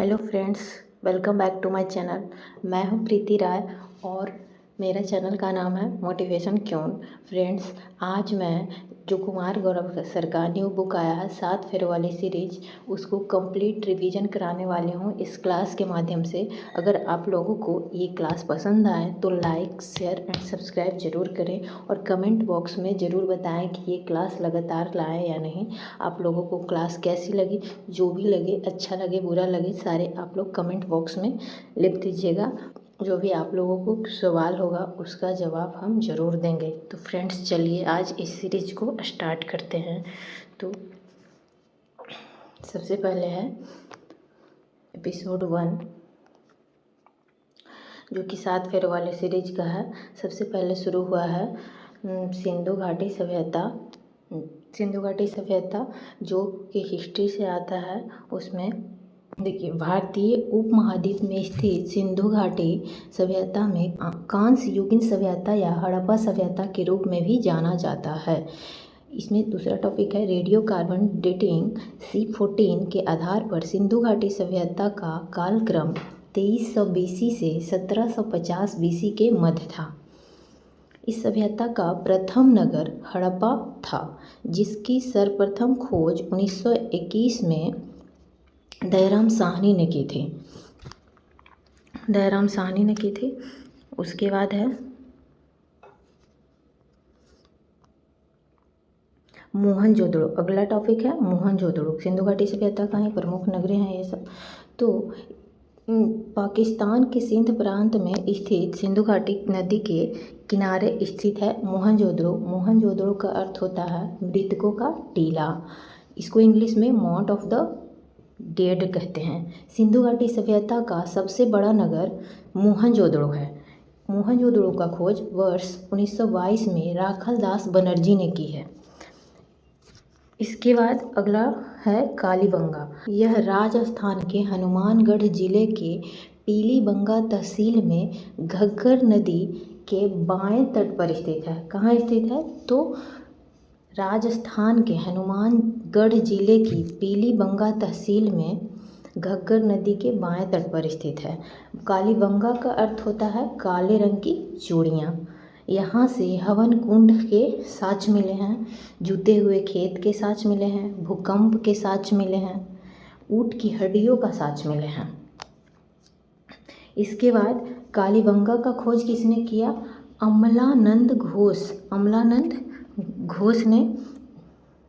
Hello friends, welcome back to my channel. मैं हूं प्रीति राय और मेरा चैनल का नाम है मोटिवेशन क्यों। फ्रेंड्स, आज मैं जो कुमार गौरव सर का न्यू बुक आया है 7 फेरों वाली सीरीज, उसको कंप्लीट रिवीजन कराने वाली हूं इस क्लास के माध्यम से। अगर आप लोगों को ये क्लास पसंद आए तो लाइक, शेयर एंड सब्सक्राइब ज़रूर करें और कमेंट बॉक्स में ज़रूर बताएं कि ये क्लास लगातार लाएं या नहीं। आप लोगों को क्लास कैसी लगी, जो भी लगे, अच्छा लगे बुरा लगे, सारे आप लोग कमेंट बॉक्स में लिख दीजिएगा। जो भी आप लोगों को सवाल होगा उसका जवाब हम ज़रूर देंगे। तो फ्रेंड्स, चलिए आज इस सीरीज को स्टार्ट करते हैं। तो सबसे पहले है एपिसोड 1, जो कि 7 फेरों वाले सीरीज का है। सबसे पहले शुरू हुआ है सिंधु घाटी सभ्यता। सिंधु घाटी सभ्यता जो कि हिस्ट्री से आता है, उसमें देखिए, भारतीय उपमहाद्वीप में स्थित सिंधु घाटी सभ्यता में कांस्य युगीन सभ्यता या हड़प्पा सभ्यता के रूप में भी जाना जाता है। इसमें दूसरा टॉपिक है रेडियो कार्बन डेटिंग C14 के आधार पर सिंधु घाटी सभ्यता का कालक्रम 2300 BC से 1750 BC के मध्य था। इस सभ्यता का प्रथम नगर हड़प्पा था, जिसकी सर्वप्रथम खोज 1921 में दयाराम साहनी ने की थी। उसके बाद है मोहनजोदड़ो। अगला टॉपिक है मोहनजोदड़ो। सिंधु घाटी सभ्यता का ही प्रमुख नगरें हैं ये सब। तो पाकिस्तान के सिंध प्रांत में स्थित सिंधु घाटी नदी के किनारे स्थित है मोहनजोदड़ो। मोहनजोदड़ो का अर्थ होता है मृतकों का टीला। इसको इंग्लिश में माउंट ऑफ द डेड कहते हैं। सिंधु घाटी सभ्यता का सबसे बड़ा नगर मोहनजोदड़ो है। मोहनजोदड़ो का खोज वर्ष 1922 में राखल दास बनर्जी ने की है। इसके बाद अगला है कालीबंगा। यह राजस्थान के हनुमानगढ़ जिले के पीलीबंगा तहसील में घग्गर नदी के बाएं तट पर स्थित है। कहाँ स्थित है? तो राजस्थान के हनुमानगढ़ जिले की पीलीबंगा तहसील में घग्गर नदी के बाएं तट पर स्थित है। कालीबंगा का अर्थ होता है काले रंग की चूड़ियाँ। यहाँ से हवन कुंड के साक्ष्य मिले हैं, जूते हुए खेत के साक्ष्य मिले हैं, भूकंप के साक्ष्य मिले हैं, ऊँट की हड्डियों का साक्ष्य मिले हैं। इसके बाद कालीबंगा का खोज किसने किया? अमलानंद घोष ने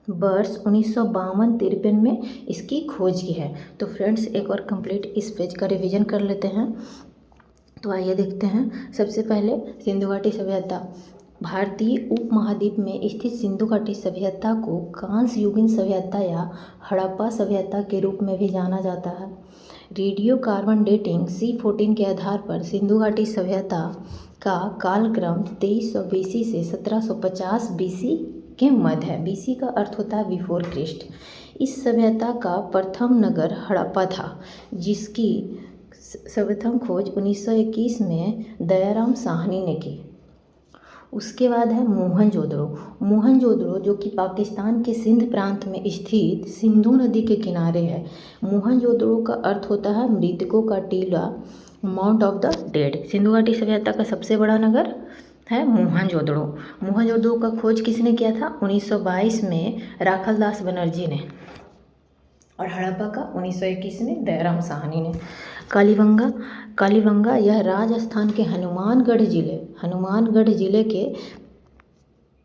वर्ष 1952-53 में इसकी खोज की है। तो फ्रेंड्स, एक और कंप्लीट इस पेज का रिवीजन कर लेते हैं। तो आइए देखते हैं। सबसे पहले सिंधु घाटी सभ्यता। भारतीय उपमहाद्वीप में स्थित सिंधु घाटी सभ्यता को कांस्य युगीन सभ्यता या हड़प्पा सभ्यता के रूप में भी जाना जाता है। रेडियो कार्बन डेटिंग C14 के आधार पर सिंधु घाटी सभ्यता का कालक्रम 2300 BC से 1750 BC के मध्य है। BC का अर्थ होता है बिफोर क्रिस्ट। इस सभ्यता का प्रथम नगर हड़प्पा था, जिसकी सर्वप्रथम खोज 1921 में दयाराम साहनी ने की। उसके बाद है मोहनजोदड़ो। मोहनजोदड़ो जो कि पाकिस्तान के सिंध प्रांत में स्थित सिंधु नदी के किनारे है। मोहनजोदड़ो का अर्थ होता है मृतकों का टीला, mount of the dead. Sindhu घाटी सभ्यता का सबसे बड़ा नगर है मोहनजोदड़ो। मोहनजोदड़ो का खोज किसने किया था? 1922 में राखल दास बनर्जी ने, और हड़प्पा का 1921 में दयाराम साहनी ने। कालीबंगा यह राजस्थान के हनुमानगढ़ जिले के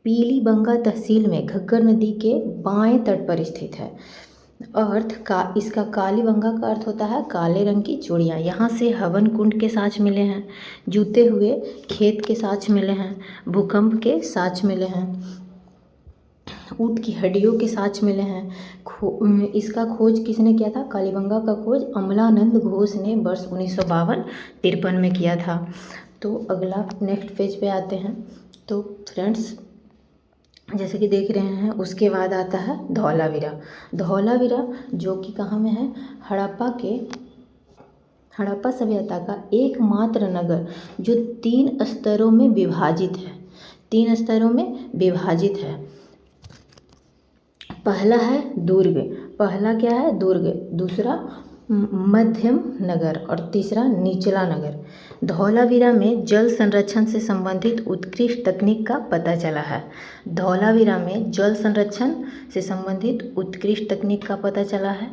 पीलीबंगा तहसील में घग्गर नदी के बाएं तट पर स्थित है। इसका कालीबंगा का अर्थ होता है काले रंग की चूड़ियाँ। यहाँ से हवन कुंड के साक्ष्य मिले हैं, जूते हुए खेत के साक्ष्य मिले हैं, भूकंप के साक्ष्य मिले हैं, ऊँट की हड्डियों के साक्ष्य मिले हैं। इसका खोज किसने किया था? कालीबंगा का खोज अमलानंद घोष ने वर्ष 1952-53 में किया था। तो अगला नेक्स्ट पेज पे आते हैं। तो फ्रेंड्स, जैसे कि देख रहे हैं, उसके बाद आता है धौलावीरा जो कि कहाँ में है? हड़प्पा सभ्यता का एकमात्र नगर जो 3 स्तरों में विभाजित है। पहला है दुर्ग। दूसरा मध्यम नगर और तीसरा निचला नगर। धौलावीरा में जल संरक्षण से संबंधित उत्कृष्ट तकनीक का पता चला है। धौलावीरा में जल संरक्षण से संबंधित उत्कृष्ट तकनीक का पता चला है।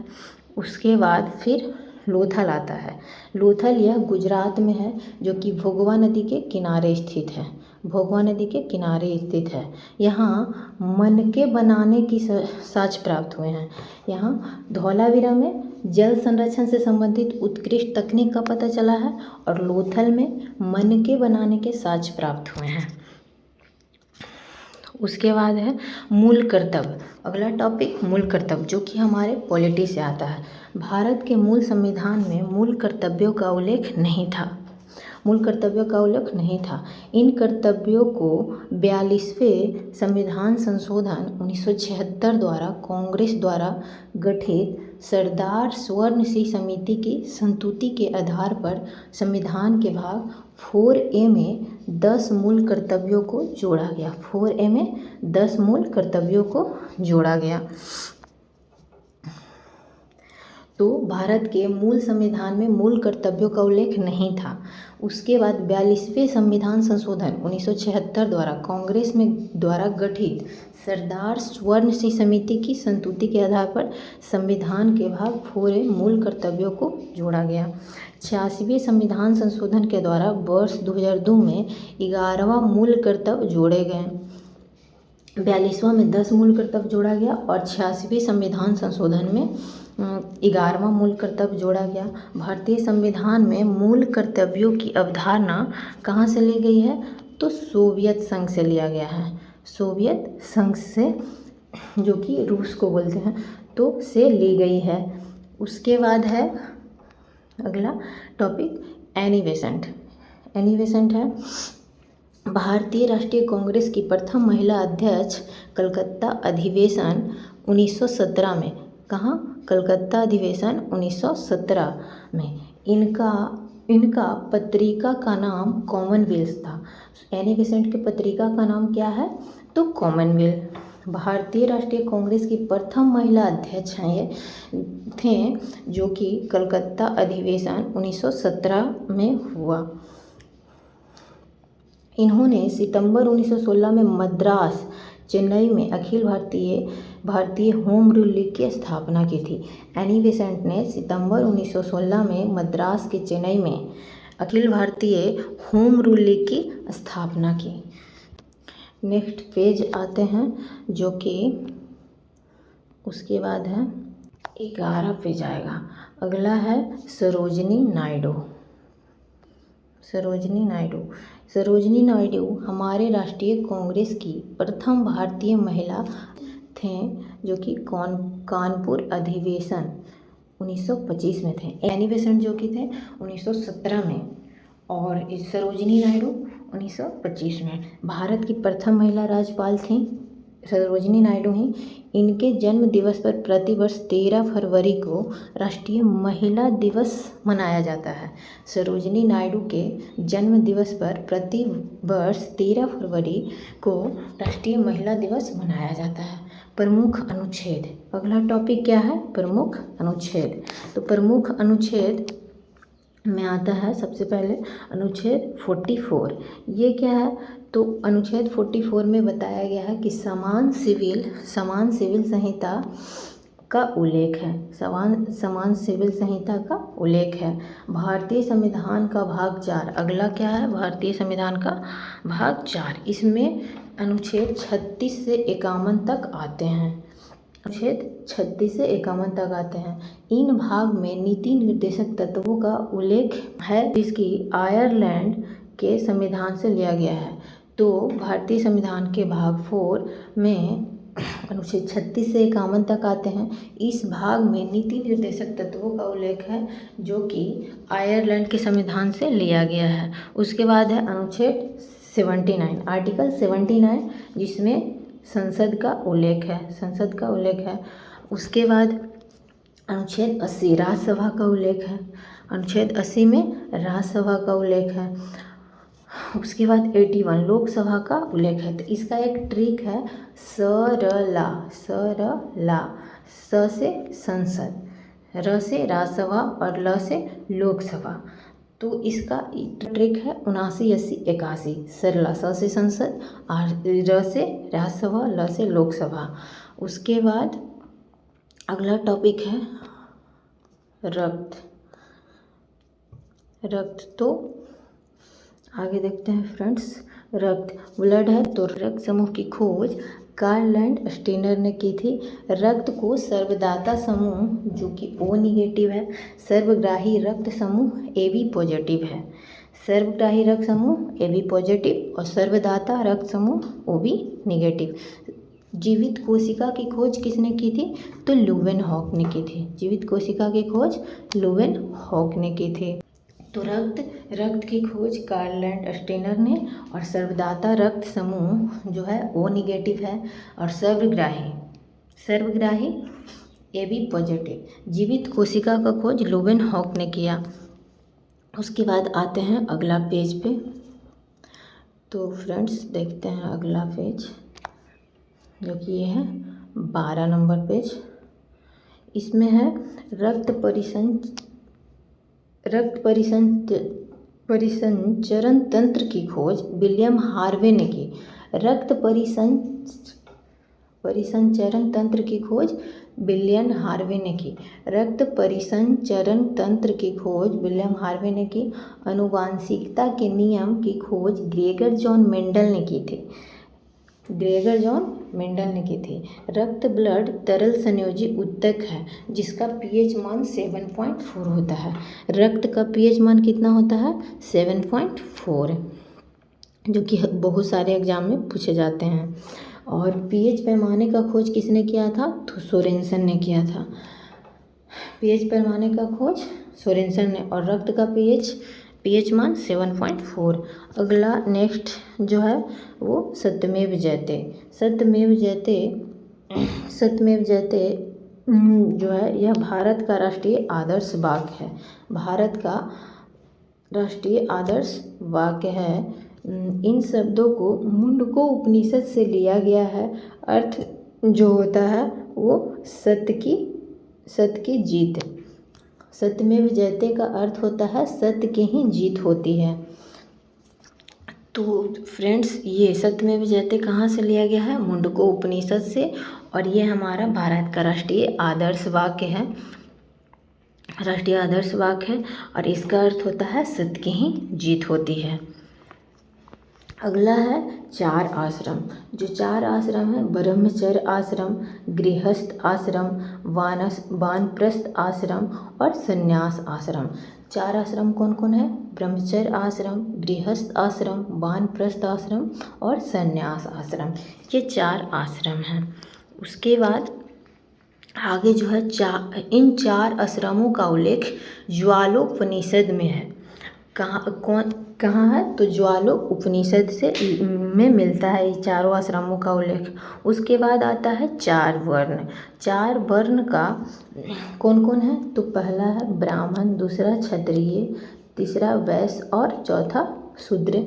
उसके बाद फिर लोथल आता है। लोथल यह गुजरात में है, जो कि भोगवा नदी के किनारे स्थित है। भोगवा नदी के किनारे स्थित है। यहाँ मनके बनाने की साक्ष्य प्राप्त हुए हैं। यहाँ धौलावीरा में जल संरक्षण से संबंधित उत्कृष्ट तकनीक का पता चला है और लोथल में मनके बनाने के साक्ष्य प्राप्त हुए हैं। उसके बाद है मूल कर्तव्य। अगला टॉपिक मूल कर्तव्य, जो कि हमारे पॉलिटी से आता है। भारत के मूल संविधान में मूल कर्तव्यों का उल्लेख नहीं था। मूल कर्तव्यों का उल्लेख नहीं था। इन कर्तव्यों को 42वें संविधान संशोधन 1976 द्वारा कांग्रेस द्वारा गठित सरदार स्वर्ण सिंह समिति की संस्तुति के आधार पर संविधान के भाग 4A में 10 मूल कर्तव्यों को जोड़ा गया। 4A में 10 मूल कर्तव्यों को जोड़ा गया। तो भारत के मूल संविधान में मूल कर्तव्यों का उल्लेख नहीं था। उसके बाद 42वें संविधान संशोधन 1976 द्वारा कांग्रेस में द्वारा गठित सरदार स्वर्ण सिंह समिति की संस्तुति के आधार पर संविधान के भाग 4A मूल कर्तव्यों को जोड़ा गया। 86वें संविधान संशोधन के द्वारा वर्ष 2002 में 11वां मूल कर्तव्य जोड़े गए। 42वां में 10 मूल कर्तव्य जोड़ा गया और 86वें संविधान संशोधन में 11वां मूल कर्तव्य जोड़ा गया। भारतीय संविधान में मूल कर्तव्यों की अवधारणा कहाँ से ली गई है? तो सोवियत संघ से लिया गया है। सोवियत संघ से, जो कि रूस को बोलते हैं, तो से ली गई है। उसके बाद है अगला topic Annie Besant. Annie Besant है भारतीय राष्ट्रीय कांग्रेस की प्रथम महिला अध्यक्ष। कलकत्ता अधिवेशन 1917 में। कहाँ? कलकत्ता अधिवेशन 1917 में। इनका पत्रिका का नाम कॉमनवेल्थ था। एनी बेसेंट की पत्रिका का नाम क्या है? तो कॉमनवेल्थ। भारतीय राष्ट्रीय कांग्रेस की प्रथम महिला अध्यक्ष हैं ये थे, जो कि कलकत्ता अधिवेशन 1917 में हुआ। इन्होंने सितंबर 1916 में मद्रास, चेन्नई में Akhil Bharatiya home rule league की स्थापना की थी। एनी बेसेंट ने सितंबर 1916 में मद्रास के चेन्नई में Akhil Bharatiya home rule league की स्थापना की। नेक्स्ट पेज आते हैं, जो कि उसके बाद है 11 पेज आएगा। अगला है सरोजिनी नायडू। सरोजिनी नायडू हमारे राष्ट्रीय कांग्रेस की प्रथम भारतीय महिला थे, जो कि कानपुर अधिवेशन 1925 में थे। एनी बेसेंट जो कि थे 1917 में और सरोजिनी नायडू 1925 में। भारत की प्रथम महिला राज्यपाल थी सरोजिनी नायडू ही। इनके जन्म दिवस पर प्रतिवर्ष 13 फरवरी को राष्ट्रीय महिला दिवस मनाया जाता है। सरोजिनी नायडू के जन्म दिवस पर प्रतिवर्ष 13 फरवरी को राष्ट्रीय महिला दिवस मनाया जाता है। प्रमुख अनुच्छेद। अगला टॉपिक क्या है? प्रमुख अनुच्छेद। तो प्रमुख अनुच्छेद में आता है सबसे पहले अनुच्छेद 44। ये क्या है? तो अनुच्छेद 44 में बताया गया है कि समान सिविल संहिता का उल्लेख है। समान सिविल संहिता का उल्लेख है। भारतीय संविधान का भाग 4। अगला क्या है? भारतीय संविधान का भाग 4। इसमें अनुच्छेद 36 से 51 तक आते हैं। अनुच्छेद 36 से 51 तक आते हैं। इन भाग में नीति निर्देशक तत्वों का उल्लेख है, जिसकी आयरलैंड के संविधान से लिया गया है। तो भारतीय संविधान के भाग 4 में अनुच्छेद 36 से 51 तक आते हैं। इस भाग में नीति निर्देशक तत्वों का उल्लेख है, जो कि आयरलैंड के संविधान से लिया गया है। उसके बाद है अनुच्छेद 79, आर्टिकल 79, जिसमें संसद का उल्लेख है। उसके बाद अनुच्छेद 80 राज्यसभा का उल्लेख है। अनुच्छेद 80 में राज्यसभा का उल्लेख है। उसके बाद 81 लोकसभा का उल्लेख है। तो इसका एक ट्रिक है, सरला स से संसद, र से राज्यसभा और ल से लोकसभा। तो इसका ट्रिक है 79 80 81। सरला स से संसद, र से राज्यसभा, ल से लोकसभा। उसके बाद अगला टॉपिक है रक्त। तो आगे देखते हैं फ्रेंड्स। रक्त ब्लड है, तो रक्त समूह की खोज कार्ल लैंडस्टीनर ने की थी। रक्त को सर्वदाता समूह जो कि O निगेटिव है, सर्वग्राही रक्त समूह AB पॉजिटिव है। सर्वग्राही रक्त समूह AB पॉजिटिव और सर्वदाता रक्त समूह OB निगेटिव। जीवित कोशिका की खोज किसने की थी? तो लुवेनहॉक ने की थी। जीवित कोशिका की खोज लुवेनहॉक ने की थी। तो रक्त की खोज कार्ल लैंडस्टीनर ने, और सर्वदाता रक्त समूह जो है O निगेटिव है, और सर्वग्राही AB पॉजिटिव। जीवित कोशिका का खोज लुवेनहॉक ने किया। उसके बाद आते हैं अगला पेज पे। तो फ्रेंड्स देखते हैं अगला पेज, जो कि ये है 12 नंबर पेज। इसमें है रक्त परिसंचरण तंत्र की खोज विलियम हार्वे ने की। रक्त परिसंचरण तंत्र की खोज विलियम हार्वे ने की। रक्त परिसंचरण तंत्र की खोज विलियम हार्वे ने की। आनुवांशिकता के नियम की खोज ग्रेगर जॉन मेंडल ने की थी। रक्त ब्लड तरल संयोजी उत्तक है, जिसका pH मान 7.4 होता है। रक्त का pH मान कितना होता है? 7.4, जो कि बहुत सारे एग्जाम में पूछे जाते हैं। और pH पैमाने का खोज किसने किया था? तो सोरेनसन ने किया था। pH पैमाने का खोज सोरेनसन ने, और रक्त का pH मान 7.4। अगला नेक्स्ट जो है वो सत्यमेव जयते जो है यह भारत का राष्ट्रीय आदर्श वाक्य है। भारत का राष्ट्रीय आदर्श वाक्य है। इन शब्दों को मुंडको उपनिषद से लिया गया है। अर्थ जो होता है वो सत्य की जीत। सत्यमेव जयते का अर्थ होता है सत्य की ही जीत होती है। तो फ्रेंड्स ये सत्यमेव जयते कहाँ से लिया गया है? मुंडको उपनिषद से, और ये हमारा भारत का राष्ट्रीय आदर्श वाक्य है। और इसका अर्थ होता है सत्य की ही जीत होती है। अगला है 4 आश्रम। जो 4 आश्रम है, ब्रह्मचर्य आश्रम, गृहस्थ आश्रम, वानप्रस्थ आश्रम और संन्यास आश्रम। 4 आश्रम कौन कौन है? ब्रह्मचर्य आश्रम, गृहस्थ आश्रम, वानप्रस्थ आश्रम और संन्यास आश्रम। ये 4 आश्रम हैं। उसके बाद आगे जो है इन 4 आश्रमों का उल्लेख ज्वालोपनिषद में है। कहाँ है? तो ज्वालोपनिषद से में मिलता है ये चारों आश्रमों का उल्लेख। उसके बाद आता है 4 वर्ण। 4 वर्ण का कौन कौन है? तो पहला है ब्राह्मण, दूसरा क्षत्रिय, तीसरा वैश्य और चौथा शूद्र।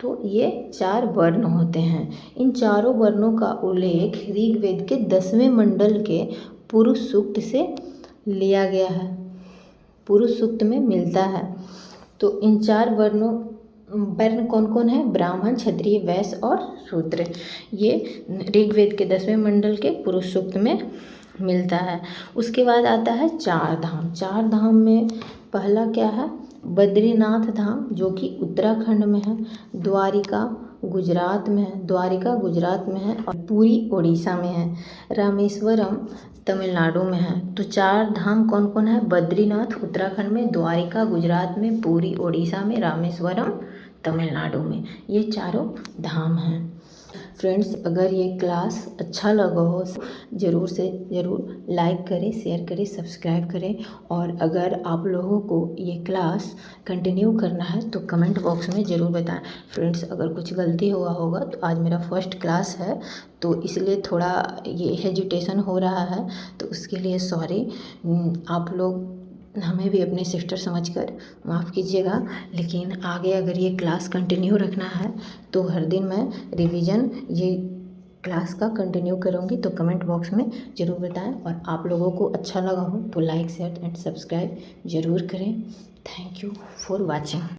तो ये 4 वर्ण होते हैं। इन चारों वर्णों का उल्लेख ऋग्वेद के 10वें मंडल के पुरुष सूक्त से लिया गया है। पुरुष सूक्त में मिलता है। तो इन 4 वर्ण कौन कौन है? ब्राह्मण, क्षत्रिय, वैश्य और शूद्र। ये ऋग्वेद के 10वें मंडल के पुरुष सूक्त में मिलता है। उसके बाद आता है 4 धाम। 4 धाम में पहला क्या है? बद्रीनाथ धाम, जो कि उत्तराखंड में है। द्वारिका गुजरात में है और पुरी उड़ीसा में है। रामेश्वरम तमिलनाडु में है। तो 4 धाम कौन कौन है? बद्रीनाथ उत्तराखंड में, द्वारिका गुजरात में, पुरी उड़ीसा में, रामेश्वरम तमिलनाडु में। ये चारों धाम हैं। फ्रेंड्स अगर ये क्लास अच्छा लगा हो ज़रूर से ज़रूर लाइक करें, शेयर करें, सब्सक्राइब करें। और अगर आप लोगों को ये क्लास कंटिन्यू करना है तो कमेंट बॉक्स में ज़रूर बताएं। फ्रेंड्स अगर कुछ गलती हुआ होगा तो आज मेरा फर्स्ट क्लास है तो इसलिए थोड़ा ये हेजिटेशन हो रहा है, तो उसके लिए सॉरी। आप लोग हमें भी अपने सिस्टर समझकर माफ़ कीजिएगा। लेकिन आगे अगर ये क्लास कंटिन्यू रखना है तो हर दिन मैं रिवीजन ये क्लास का कंटिन्यू करूँगी, तो कमेंट बॉक्स में ज़रूर बताएं। और आप लोगों को अच्छा लगा हो तो लाइक शेयर एंड सब्सक्राइब ज़रूर करें। Thank you for watching.